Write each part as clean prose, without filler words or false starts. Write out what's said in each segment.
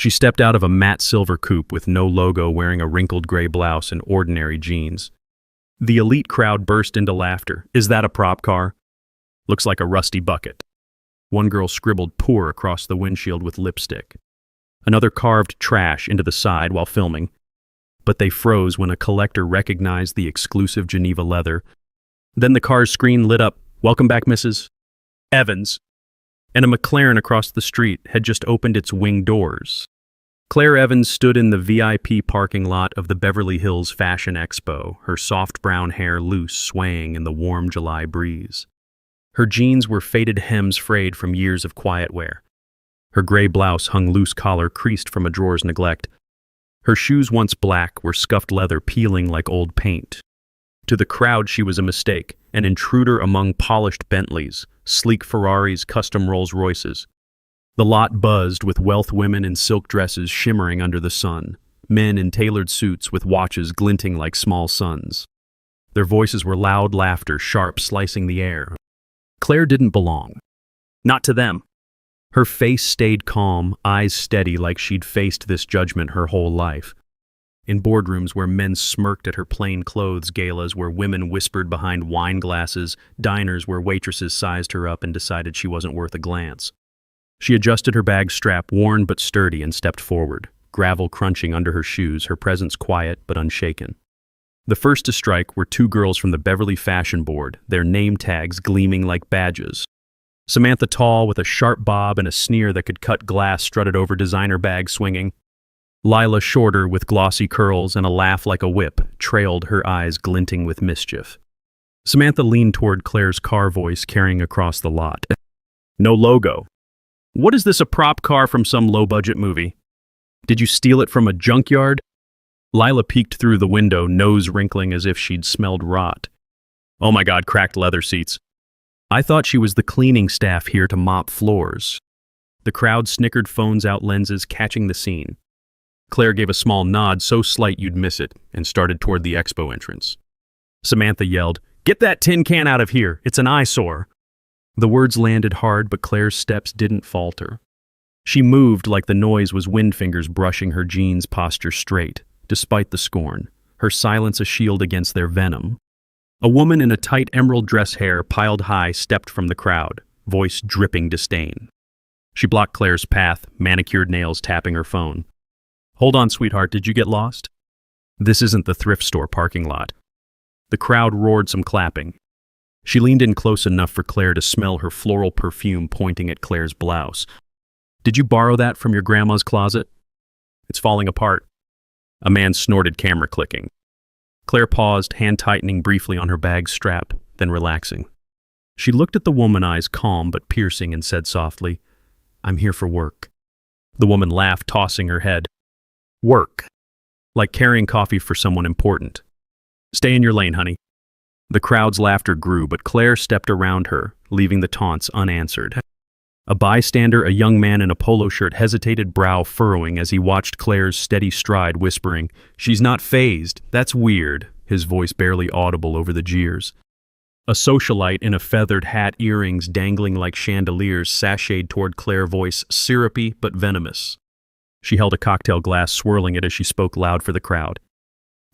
She stepped out of a matte silver coupe with no logo, wearing a wrinkled gray blouse and ordinary jeans. The elite crowd burst into laughter. "Is that a prop car?" "Looks like a rusty bucket." One girl scribbled "poor" across the windshield with lipstick. Another carved "trash" into the side while filming. But they froze when a collector recognized the exclusive Geneva leather. Then the car's screen lit up. "Welcome back, Mrs. Evans." And a McLaren across the street had just opened its wing doors. Claire Evans stood in the VIP parking lot of the Beverly Hills Fashion Expo, her soft brown hair loose, swaying in the warm July breeze. Her jeans were faded hems frayed from years of quiet wear. Her gray blouse hung loose collar creased from a drawer's neglect. Her shoes, once black, were scuffed leather peeling like old paint. To the crowd she was a mistake, an intruder among polished Bentleys, sleek Ferraris, custom Rolls-Royces. The lot buzzed with wealth women in silk dresses shimmering under the sun, men in tailored suits with watches glinting like small suns. Their voices were loud laughter, sharp, slicing the air. Claire didn't belong. Not to them. Her face stayed calm, eyes steady like she'd faced this judgment her whole life. In boardrooms where men smirked at her plain clothes, galas where women whispered behind wine glasses, diners where waitresses sized her up and decided she wasn't worth a glance. She adjusted her bag strap, worn but sturdy, and stepped forward, gravel crunching under her shoes, her presence quiet but unshaken. The first to strike were two girls from the Beverly Fashion Board, their name tags gleaming like badges. Samantha Tall, with a sharp bob and a sneer that could cut glass, strutted over, designer bag swinging. Lila Shorter, with glossy curls and a laugh like a whip, trailed, her eyes glinting with mischief. Samantha leaned toward Claire's car, voice carrying across the lot. "No logo. What is this, a prop car from some low-budget movie? Did you steal it from a junkyard?" Lila peeked through the window, nose wrinkling as if she'd smelled rot. "Oh my God, cracked leather seats. I thought she was the cleaning staff here to mop floors." The crowd snickered, phones out, lenses catching the scene. Claire gave a small nod, so slight you'd miss it, and started toward the expo entrance. Samantha yelled, "Get that tin can out of here! It's an eyesore!" The words landed hard, but Claire's steps didn't falter. She moved like the noise was wind fingers brushing her jeans posture straight, despite the scorn, her silence a shield against their venom. A woman in a tight emerald dress, hair piled high, stepped from the crowd, voice dripping disdain. She blocked Claire's path, manicured nails tapping her phone. "Hold on, sweetheart, did you get lost? This isn't the thrift store parking lot." The crowd roared some clapping. She leaned in close enough for Claire to smell her floral perfume pointing at Claire's blouse. "Did you borrow that from your grandma's closet? It's falling apart." A man snorted, camera clicking. Claire paused, hand tightening briefly on her bag strap, then relaxing. She looked at the woman, eyes calm but piercing, and said softly, "I'm here for work." The woman laughed, tossing her head. "Work? Like carrying coffee for someone important. Stay in your lane, honey." The crowd's laughter grew, but Claire stepped around her, leaving the taunts unanswered. A bystander, a young man in a polo shirt, hesitated, brow furrowing as he watched Claire's steady stride, whispering, "She's not fazed. That's weird," his voice barely audible over the jeers. A socialite in a feathered hat, earrings dangling like chandeliers, sashayed toward Claire, voice syrupy but venomous. She held a cocktail glass, swirling it as she spoke loud for the crowd.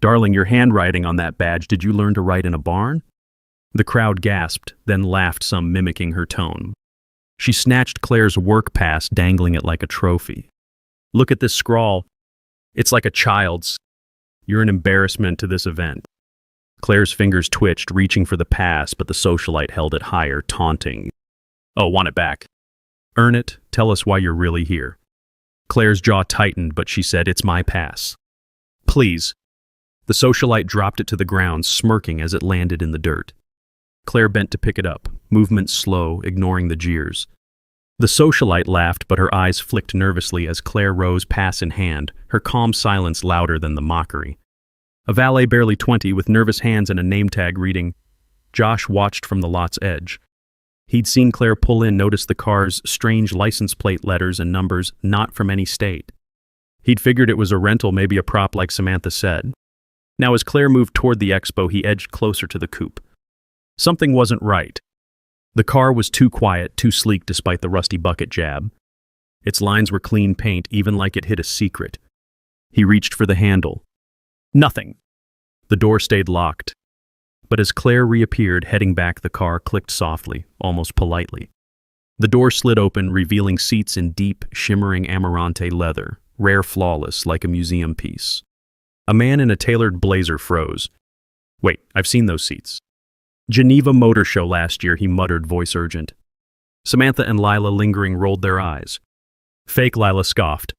"Darling, your handwriting on that badge, did you learn to write in a barn?" The crowd gasped, then laughed, some mimicking her tone. She snatched Claire's work pass, dangling it like a trophy. "Look at this scrawl. It's like a child's. You're an embarrassment to this event." Claire's fingers twitched, reaching for the pass, but the socialite held it higher, taunting. "Oh, want it back? Earn it. Tell us why you're really here." Claire's jaw tightened, but she said, "It's my pass." "Please." The socialite dropped it to the ground, smirking as it landed in the dirt. Claire bent to pick it up, movement slow, ignoring the jeers. The socialite laughed, but her eyes flicked nervously as Claire rose, pass in hand, her calm silence louder than the mockery. A valet barely 20, with nervous hands and a name tag reading, Josh, watched from the lot's edge. He'd seen Claire pull in, noticed the car's strange license plate letters and numbers, not from any state. He'd figured it was a rental, maybe a prop like Samantha said. Now as Claire moved toward the expo, he edged closer to the coupe. Something wasn't right. The car was too quiet, too sleek despite the rusty bucket jab. Its lines were clean paint, even like it hid a secret. He reached for the handle. Nothing. The door stayed locked. But as Claire reappeared, heading back, the car clicked softly, almost politely. The door slid open, revealing seats in deep, shimmering Amarante leather, rare flawless like a museum piece. A man in a tailored blazer froze. Wait, I've seen those seats. Geneva Motor Show last year, he muttered, voice urgent. Samantha and Lila, lingering, rolled their eyes. Fake, Lila scoffed.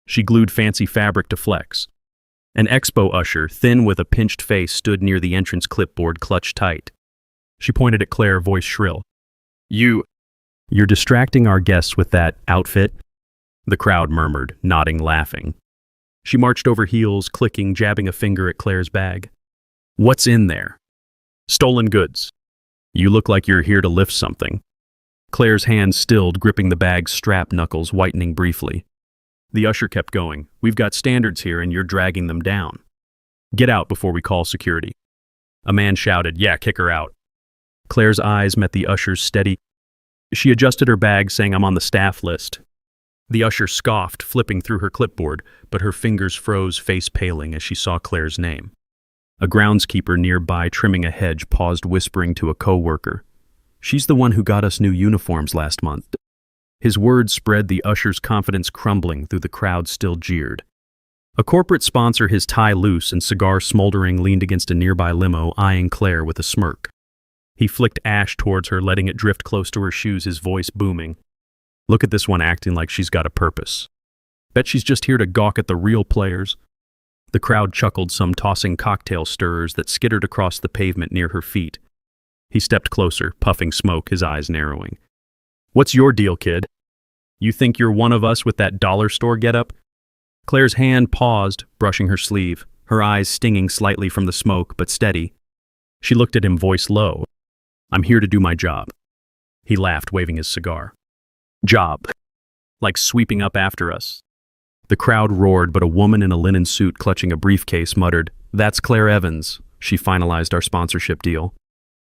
She glued fancy fabric to flex. An expo usher, thin with a pinched face, stood near the entrance, clipboard clutched tight. She pointed at Claire, voice shrill. You're distracting our guests with that outfit? The crowd murmured, nodding, laughing. She marched over heels, clicking, jabbing a finger at Claire's bag. What's in there? Stolen goods. You look like you're here to lift something. Claire's hands stilled, gripping the bag's strap, knuckles whitening briefly. The usher kept going. We've got standards here and you're dragging them down. Get out before we call security. A man shouted, yeah, kick her out. Claire's eyes met the usher's steady. She adjusted her bag, saying, I'm on the staff list. The usher scoffed, flipping through her clipboard, but her fingers froze, face paling as she saw Claire's name. A groundskeeper nearby, trimming a hedge, paused, whispering to a co-worker. She's the one who got us new uniforms last month. His words spread, the usher's confidence crumbling through the crowd still jeered. A corporate sponsor, his tie loose and cigar smoldering, leaned against a nearby limo, eyeing Claire with a smirk. He flicked ash towards her, letting it drift close to her shoes, his voice booming. Look at this one acting like she's got a purpose. Bet she's just here to gawk at the real players. The crowd chuckled, some tossing cocktail stirrers that skittered across the pavement near her feet. He stepped closer, puffing smoke, his eyes narrowing. What's your deal, kid? You think you're one of us with that dollar store getup? Claire's hand paused, brushing her sleeve, her eyes stinging slightly from the smoke, but steady. She looked at him, voice low. I'm here to do my job. He laughed, waving his cigar. Job. Like sweeping up after us. The crowd roared, but a woman in a linen suit clutching a briefcase muttered, That's Claire Evans. She finalized our sponsorship deal.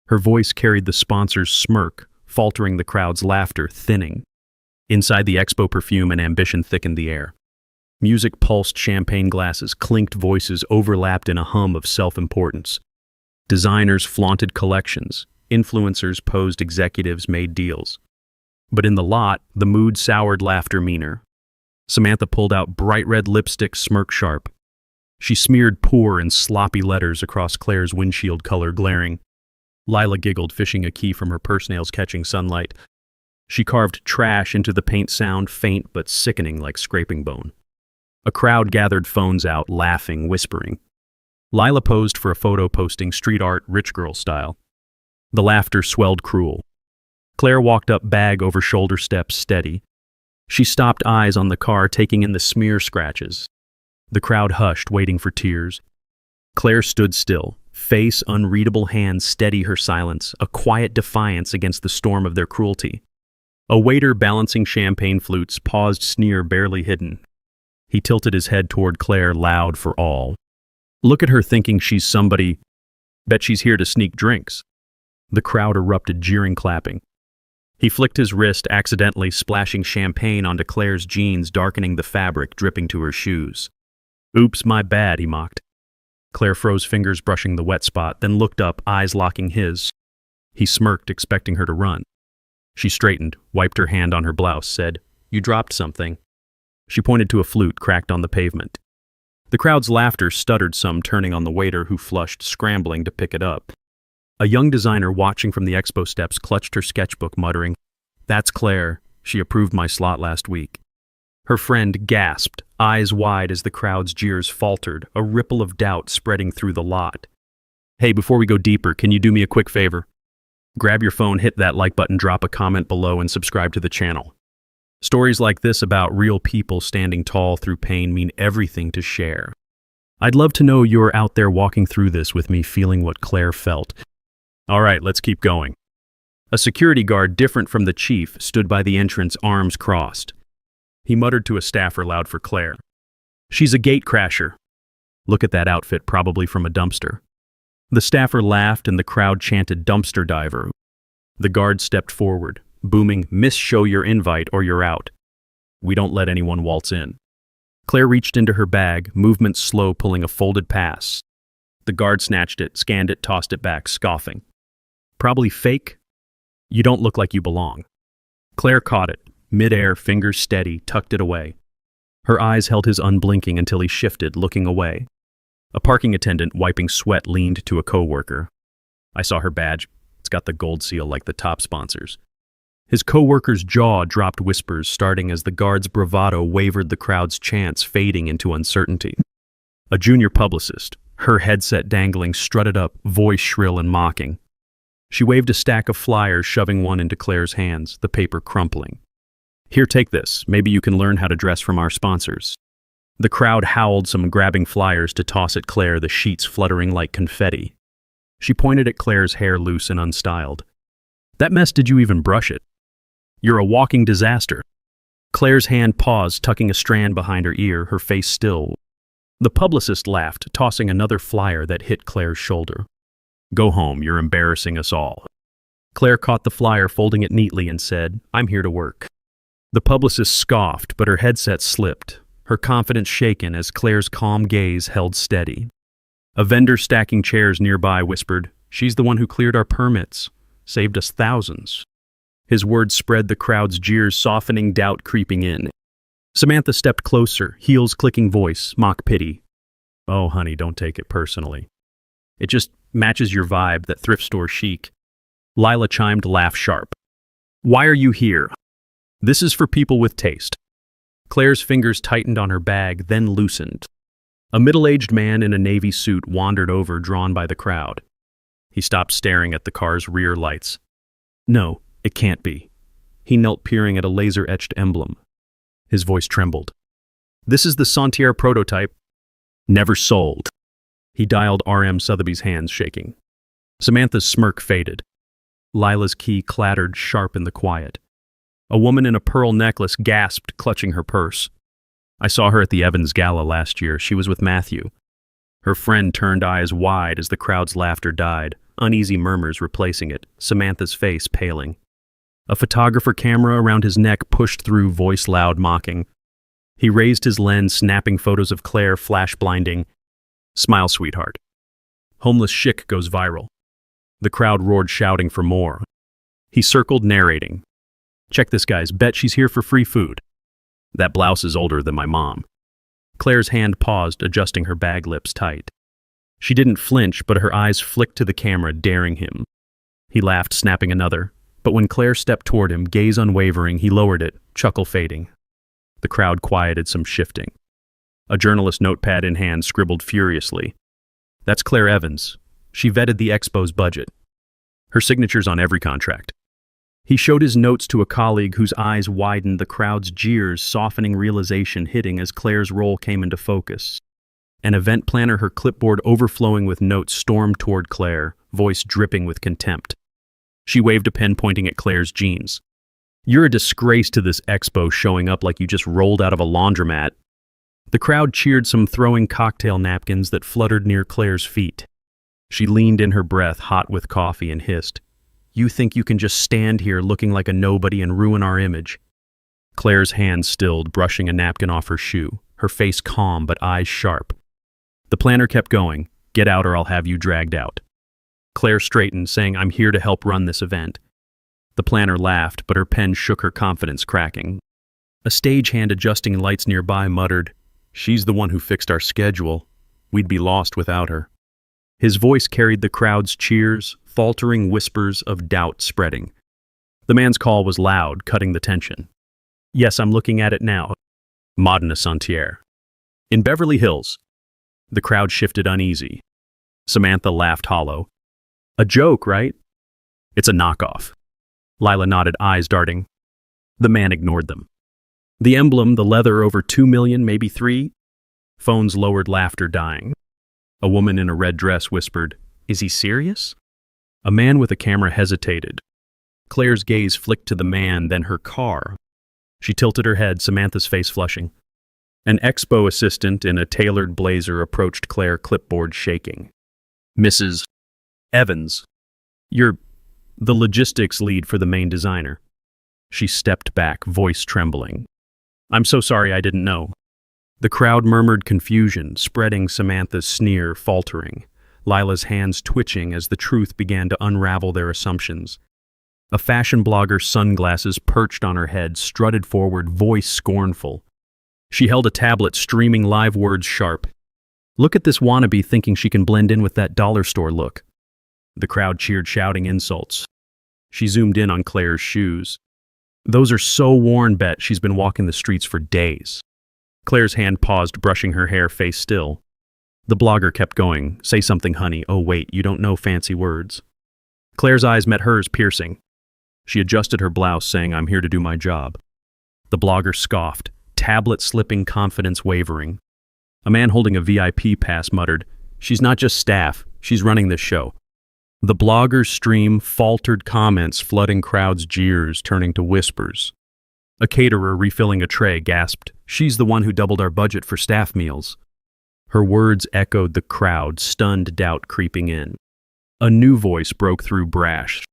Her voice carried the sponsor's smirk, faltering the crowd's laughter, thinning. Inside, the expo perfume and ambition thickened the air. Music pulsed, champagne glasses, clinked, voices overlapped in a hum of self-importance. Designers flaunted collections, influencers posed, executives made deals. But in the lot, the mood soured, laughter meaner. Samantha pulled out bright red lipstick, smirk sharp. She smeared poor and sloppy letters across Claire's windshield, color glaring. Lila giggled, fishing a key from her purse, nails catching sunlight. She carved trash into the paint, sound faint but sickening like scraping bone. A crowd gathered, phones out, laughing, whispering. Lila posed for a photo, posting street art, rich girl style. The laughter swelled cruel. Claire walked up, bag over shoulder, steps steady. She stopped, eyes on the car, taking in the smear scratches. The crowd hushed, waiting for tears. Claire stood still, face unreadable, hands steady her silence, a quiet defiance against the storm of their cruelty. A waiter balancing champagne flutes paused, sneer barely hidden. He tilted his head toward Claire, loud for all. Look at her, thinking she's somebody. Bet she's here to sneak drinks. The crowd erupted, jeering, clapping. He flicked his wrist, accidentally splashing champagne onto Claire's jeans, darkening the fabric, dripping to her shoes. Oops, my bad, he mocked. Claire froze, fingers brushing the wet spot, then looked up, eyes locking his. He smirked, expecting her to run. She straightened, wiped her hand on her blouse, said, You dropped something. She pointed to a flute cracked on the pavement. The crowd's laughter stuttered, some turning on the waiter, who flushed, scrambling to pick it up. A young designer watching from the expo steps clutched her sketchbook, muttering, That's Claire. She approved my slot last week. Her friend gasped, eyes wide as the crowd's jeers faltered, a ripple of doubt spreading through the lot. Hey, before we go deeper, can you do me a quick favor? Grab your phone, hit that like button, drop a comment below, and subscribe to the channel. Stories like this about real people standing tall through pain mean everything to share. I'd love to know you're out there walking through this with me, feeling what Claire felt. All right, let's keep going. A security guard, different from the chief, stood by the entrance, arms crossed. He muttered to a staffer, loud for Claire. She's a gatecrasher. Look at that outfit, probably from a dumpster. The staffer laughed and the crowd chanted, Dumpster diver. The guard stepped forward, booming, Miss, show your invite or you're out. We don't let anyone waltz in. Claire reached into her bag, movement slow, pulling a folded pass. The guard snatched it, scanned it, tossed it back, scoffing. Probably fake? You don't look like you belong. Claire caught it, mid-air, fingers steady, tucked it away. Her eyes held his unblinking until he shifted, looking away. A parking attendant, wiping sweat, leaned to a coworker. I saw her badge. It's got the gold seal like the top sponsors. His coworker's jaw dropped, whispers starting as the guard's bravado wavered, the crowd's chants fading into uncertainty. A junior publicist, her headset dangling, strutted up, voice shrill and mocking. She waved a stack of flyers, shoving one into Claire's hands, the paper crumpling. Here, take this. Maybe you can learn how to dress from our sponsors. The crowd howled, some grabbing flyers to toss at Claire, the sheets fluttering like confetti. She pointed at Claire's hair, loose and unstyled. That mess, did you even brush it? You're a walking disaster. Claire's hand paused, tucking a strand behind her ear, her face still. The publicist laughed, tossing another flyer that hit Claire's shoulder. Go home, you're embarrassing us all. Claire caught the flyer, folding it neatly, and said, I'm here to work. The publicist scoffed, but her headset slipped, her confidence shaken as Claire's calm gaze held steady. A vendor stacking chairs nearby whispered, She's the one who cleared our permits, saved us thousands. His words spread, the crowd's jeers softening, doubt creeping in. Samantha stepped closer, heels clicking, voice, mock pity. Oh, honey, don't take it personally. It just matches your vibe, that thrift store chic. Lila chimed, laugh sharp. Why are you here? This is for people with taste. Claire's fingers tightened on her bag, then loosened. A middle-aged man in a navy suit wandered over, drawn by the crowd. He stopped, staring at the car's rear lights. No, it can't be. He knelt, peering at a laser-etched emblem. His voice trembled. This is the Santier prototype. Never sold. He dialed R.M. Sotheby's, hands shaking. Samantha's smirk faded. Lila's key clattered sharp in the quiet. A woman in a pearl necklace gasped, clutching her purse. I saw her at the Evans Gala last year. She was with Matthew. Her friend turned eyes wide as the crowd's laughter died, uneasy murmurs replacing it, Samantha's face paling. A photographer camera around his neck pushed through, voice loud, mocking. He raised his lens, snapping photos of Claire, flash blinding. Smile, sweetheart. Homeless chic goes viral. The crowd roared, shouting for more. He circled, narrating. Check this, guys. Bet she's here for free food. That blouse is older than my mom. Claire's hand paused, adjusting her bag, lips tight. She didn't flinch, but her eyes flicked to the camera, daring him. He laughed, snapping another. But when Claire stepped toward him, gaze unwavering, he lowered it, chuckle fading. The crowd quieted, some shifting. A journalist, notepad in hand, scribbled furiously. That's Claire Evans. She vetted the expo's budget. Her signature's on every contract. He showed his notes to a colleague whose eyes widened, the crowd's jeers softening, realization hitting as Claire's role came into focus. An event planner, her clipboard overflowing with notes, stormed toward Claire, voice dripping with contempt. She waved a pen, pointing at Claire's jeans. You're a disgrace to this expo, showing up like you just rolled out of a laundromat. The crowd cheered, some throwing cocktail napkins that fluttered near Claire's feet. She leaned in, her breath hot with coffee, and hissed, You think you can just stand here looking like a nobody and ruin our image? Claire's hand stilled, brushing a napkin off her shoe, her face calm but eyes sharp. The planner kept going, Get out or I'll have you dragged out. Claire straightened, saying, I'm here to help run this event. The planner laughed, but her pen shook, her confidence cracking. A stagehand adjusting lights nearby muttered, She's the one who fixed our schedule. We'd be lost without her. His voice carried the crowd's cheers, faltering whispers of doubt spreading. The man's call was loud, cutting the tension. Yes, I'm looking at it now. Madonna Santier. In Beverly Hills. The crowd shifted uneasy. Samantha laughed hollow. A joke, right? It's a knockoff. Lila nodded, eyes darting. The man ignored them. The emblem, the leather, over 2 million, maybe 3? Phones lowered, laughter dying. A woman in a red dress whispered, Is he serious? A man with a camera hesitated. Claire's gaze flicked to the man, then her car. She tilted her head, Samantha's face flushing. An expo assistant in a tailored blazer approached Claire, clipboard shaking. Mrs. Evans, you're the logistics lead for the main designer. She stepped back, voice trembling. I'm so sorry I didn't know. The crowd murmured confusion, spreading Samantha's sneer, faltering. Lila's hands twitching as the truth began to unravel their assumptions. A fashion blogger's sunglasses perched on her head, strutted forward, voice scornful. She held a tablet, streaming live words sharp. Look at this wannabe thinking she can blend in with that dollar store look. The crowd cheered, shouting insults. She zoomed in on Claire's shoes. Those are so worn, bet she's been walking the streets for days. Claire's hand paused, brushing her hair, face still. The blogger kept going. Say something, honey. Oh, wait, you don't know fancy words. Claire's eyes met hers, piercing. She adjusted her blouse, saying, I'm here to do my job. The blogger scoffed, tablet slipping, confidence wavering. A man holding a VIP pass muttered, She's not just staff, she's running this show. The blogger's stream faltered, comments flooding crowds' jeers, turning to whispers. A caterer refilling a tray gasped, She's the one who doubled our budget for staff meals. Her words echoed the crowd, stunned doubt creeping in. A new voice broke through, brash.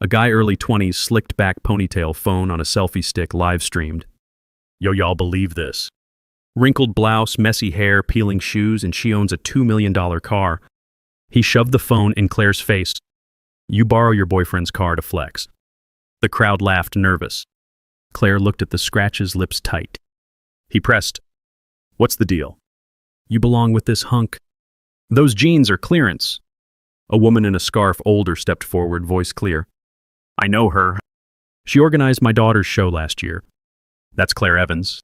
A guy early 20s, slicked back ponytail, phone on a selfie stick, live streamed. Yo, y'all believe this? Wrinkled blouse, messy hair, peeling shoes, and she owns a $2 million car. He shoved the phone in Claire's face. You borrow your boyfriend's car to flex. The crowd laughed, nervous. Claire looked at the scratches, lips tight. He pressed. What's the deal? You belong with this hunk. Those jeans are clearance. A woman in a scarf, older, stepped forward, voice clear. I know her. She organized my daughter's show last year. That's Claire Evans.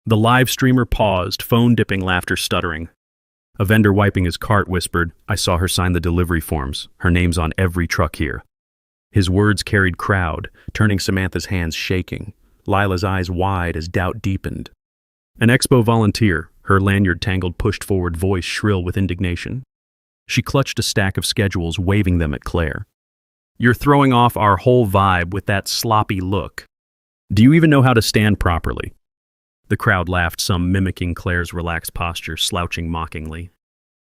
The live streamer paused, phone-dipping laughter stuttering. A vendor wiping his cart whispered, I saw her sign the delivery forms. Her name's on every truck here. His words carried crowd, turning Samantha's hands shaking, Lila's eyes wide as doubt deepened. An expo volunteer, her lanyard tangled, pushed forward, voice shrill with indignation. She clutched a stack of schedules, waving them at Claire. You're throwing off our whole vibe with that sloppy look. Do you even know how to stand properly? The crowd laughed, some mimicking Claire's relaxed posture, slouching mockingly.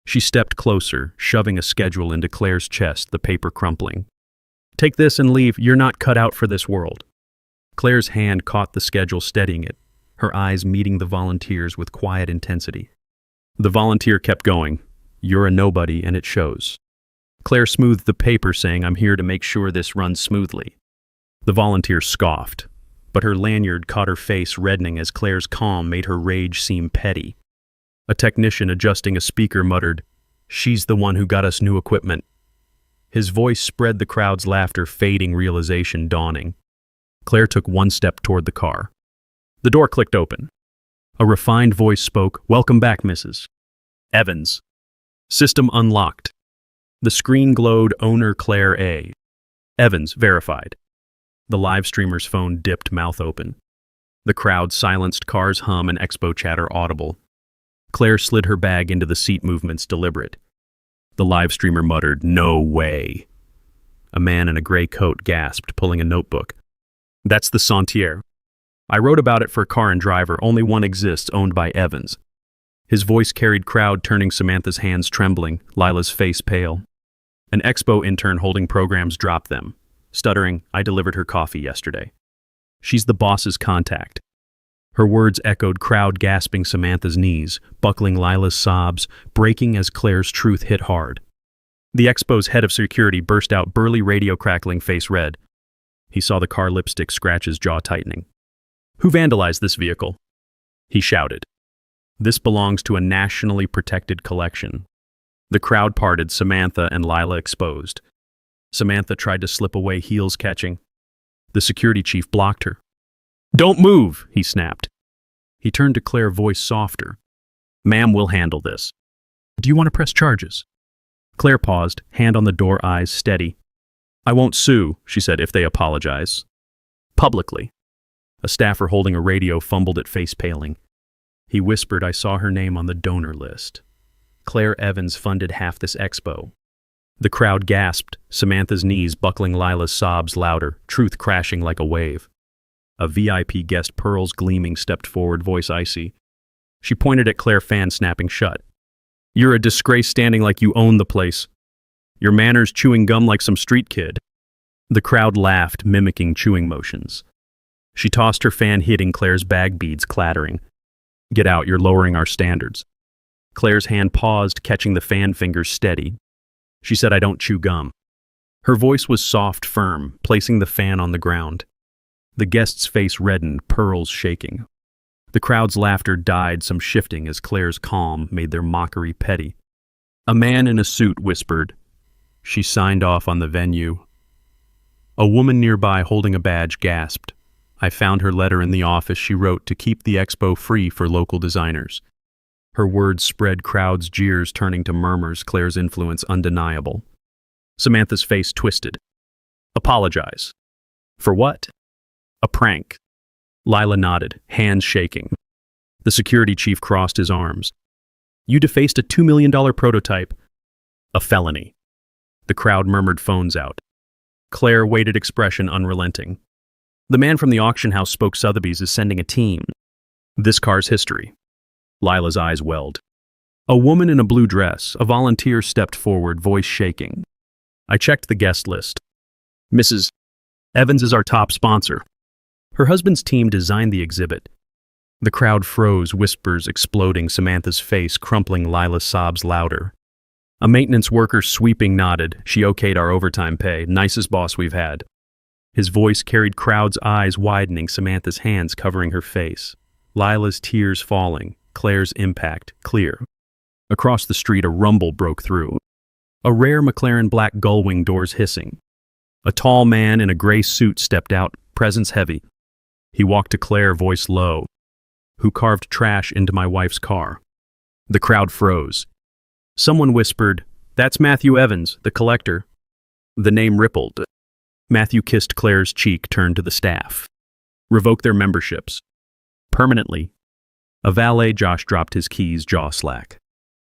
She stepped closer, shoving a schedule into Claire's chest, the paper crumpling. Take this and leave, you're not cut out for this world. Claire's hand caught the schedule, steadying it, her eyes meeting the volunteer's with quiet intensity. The volunteer kept going. You're a nobody, and it shows. Claire smoothed the paper, saying, I'm here to make sure this runs smoothly. The volunteer scoffed, but her lanyard caught her face, reddening as Claire's calm made her rage seem petty. A technician adjusting a speaker muttered, She's the one who got us new equipment. His voice spread the crowd's laughter, fading, realization dawning. Claire took one step toward the car. The door clicked open. A refined voice spoke, Welcome back, Mrs. Evans. System unlocked. The screen glowed, owner Claire A. Evans, verified. The live streamer's phone dipped, mouth open. The crowd silenced, cars hum and expo chatter audible. Claire slid her bag into the seat, movements deliberate. The live streamer muttered, No way. A man in a gray coat gasped, pulling a notebook. That's the Sentier. I wrote about it for Car and Driver, only one exists, owned by Evans. His voice carried crowd, turning Samantha's hands trembling, Lila's face pale. An expo intern holding programs dropped them, stuttering, I delivered her coffee yesterday. She's the boss's contact. Her words echoed, crowd gasping, Samantha's knees, buckling Lila's sobs, breaking as Claire's truth hit hard. The expo's head of security burst out, burly, radio crackling, face red. He saw the car lipstick scratch, his jaw tightening. Who vandalized this vehicle? He shouted. This belongs to a nationally protected collection. The crowd parted, Samantha and Lila exposed. Samantha tried to slip away, heels catching. The security chief blocked her. Don't move, he snapped. He turned to Claire, voice softer. Ma'am, we'll handle this. Do you want to press charges? Claire paused, hand on the door, eyes steady. I won't sue, she said, if they apologize. Publicly. A staffer holding a radio fumbled at, face paling. He whispered, I saw her name on the donor list. Claire Evans funded half this expo. The crowd gasped, Samantha's knees buckling, Lila's sobs louder, truth crashing like a wave. A VIP guest, pearls gleaming, stepped forward, voice icy. She pointed at Claire, fan snapping shut. You're a disgrace, standing like you own the place. Your manners chewing gum like some street kid. The crowd laughed, mimicking chewing motions. She tossed her fan, hitting Claire's bag beads clattering. "Get out, you're lowering our standards." Claire's hand paused, catching the fan fingers steady. She said, "I don't chew gum." Her voice was soft, firm, placing the fan on the ground. The guest's face reddened, pearls shaking. The crowd's laughter died, some shifting as Claire's calm made their mockery petty. A man in a suit whispered. She signed off on the venue. A woman nearby holding a badge gasped. I found her letter in the office. She wrote to keep the expo free for local designers. Her words spread crowds' jeers, turning to murmurs, Claire's influence undeniable. Samantha's face twisted. Apologize. For what? A prank. Lila nodded, hands shaking. The security chief crossed his arms. You defaced a $2 million prototype. A felony. The crowd murmured, phones out. Claire waited, expression unrelenting. The man from the auction house spoke. Sotheby's is sending a team. This car's history. Lila's eyes welled. A woman in a blue dress, a volunteer, stepped forward, voice shaking. I checked the guest list. Mrs. Evans is our top sponsor. Her husband's team designed the exhibit. The crowd froze, whispers exploding, Samantha's face crumpling, Lila's sobs louder. A maintenance worker sweeping nodded. She okayed our overtime pay, nicest boss we've had. His voice carried crowds' eyes widening, Samantha's hands covering her face. Lila's tears falling, Claire's impact clear. Across the street, a rumble broke through. A rare McLaren black gullwing, doors hissing. A tall man in a gray suit stepped out, presence heavy. He walked to Claire, voice low. Who carved trash into my wife's car? The crowd froze. Someone whispered, That's Matthew Evans, the collector. The name rippled. Matthew kissed Claire's cheek, turned to the staff. Revoke their memberships. Permanently. A valet, Josh, dropped his keys, jaw slack.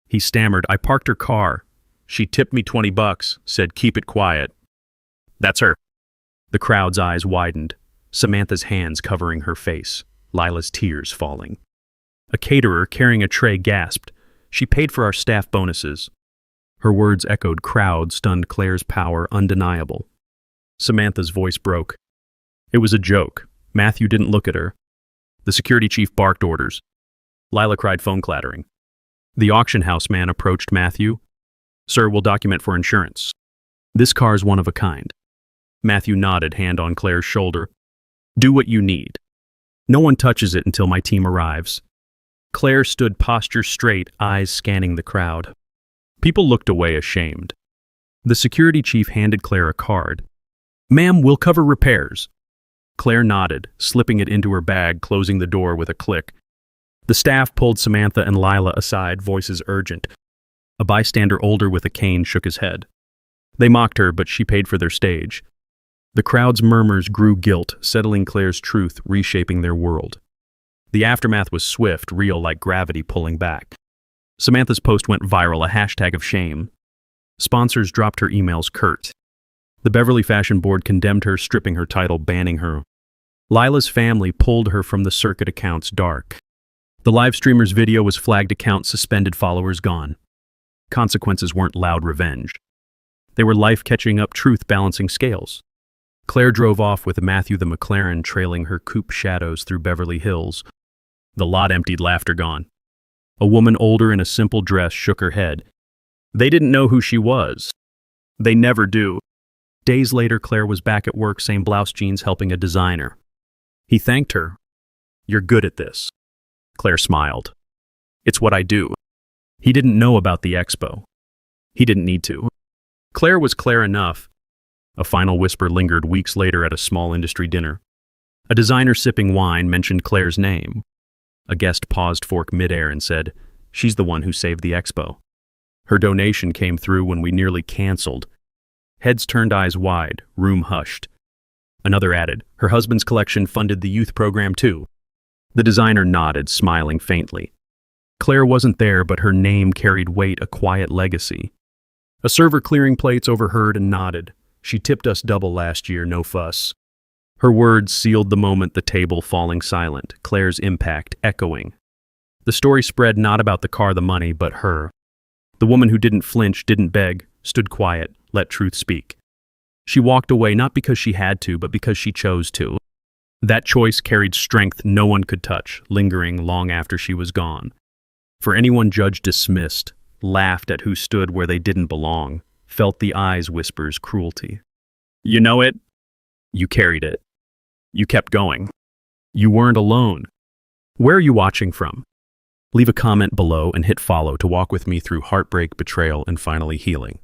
He stammered, I parked her car. She tipped me $20, said keep it quiet. That's her. The crowd's eyes widened, Samantha's hands covering her face, Lila's tears falling. A caterer carrying a tray gasped, She paid for our staff bonuses. Her words echoed, crowd stunned, Claire's power undeniable. Samantha's voice broke. It was a joke. Matthew didn't look at her. The security chief barked orders. Lila cried, phone clattering. The auction house man approached Matthew. Sir, we'll document for insurance. This car's one of a kind. Matthew nodded, hand on Claire's shoulder. Do what you need. No one touches it until my team arrives. Claire stood posture straight, eyes scanning the crowd. People looked away ashamed. The security chief handed Claire a card. Ma'am, we'll cover repairs. Claire nodded, slipping it into her bag, closing the door with a click. The staff pulled Samantha and Lila aside, voices urgent. A bystander older with a cane shook his head. They mocked her, but she paid for their stage. The crowd's murmurs grew guilt, settling Claire's truth, reshaping their world. The aftermath was swift, real, like gravity pulling back. Samantha's post went viral, a hashtag of shame. Sponsors dropped her emails curt. The Beverly Fashion Board condemned her, stripping her title, banning her. Lila's family pulled her from the circuit, accounts dark. The live streamer's video was flagged, account suspended, followers gone. Consequences weren't loud revenge. They were life catching up, truth balancing scales. Claire drove off with Matthew the McLaren trailing her coupe shadows through Beverly Hills. The lot emptied, laughter gone. A woman older in a simple dress shook her head. They didn't know who she was. They never do. Days later, Claire was back at work, same blouse, jeans, helping a designer. He thanked her. You're good at this. Claire smiled. It's what I do. He didn't know about the expo. He didn't need to. Claire was Claire enough. A final whisper lingered weeks later at a small industry dinner. A designer sipping wine mentioned Claire's name. A guest paused fork midair and said, She's the one who saved the expo. Her donation came through when we nearly canceled. Heads turned, eyes wide, room hushed. Another added, her husband's collection funded the youth program too. The designer nodded, smiling faintly. Claire wasn't there, but her name carried weight, a quiet legacy. A server clearing plates overheard and nodded. She tipped us double last year, no fuss. Her words sealed the moment, the table falling silent, Claire's impact echoing. The story spread, not about the car, the money, but her. The woman who didn't flinch, didn't beg, stood quiet, let truth speak. She walked away not because she had to, but because she chose to. That choice carried strength no one could touch, lingering long after she was gone. For anyone Judge dismissed, laughed at who stood where they didn't belong, felt the eyes' whispers cruelty. You know it. You carried it. You kept going. You weren't alone. Where are you watching from? Leave a comment below and hit follow to walk with me through heartbreak, betrayal, and finally healing.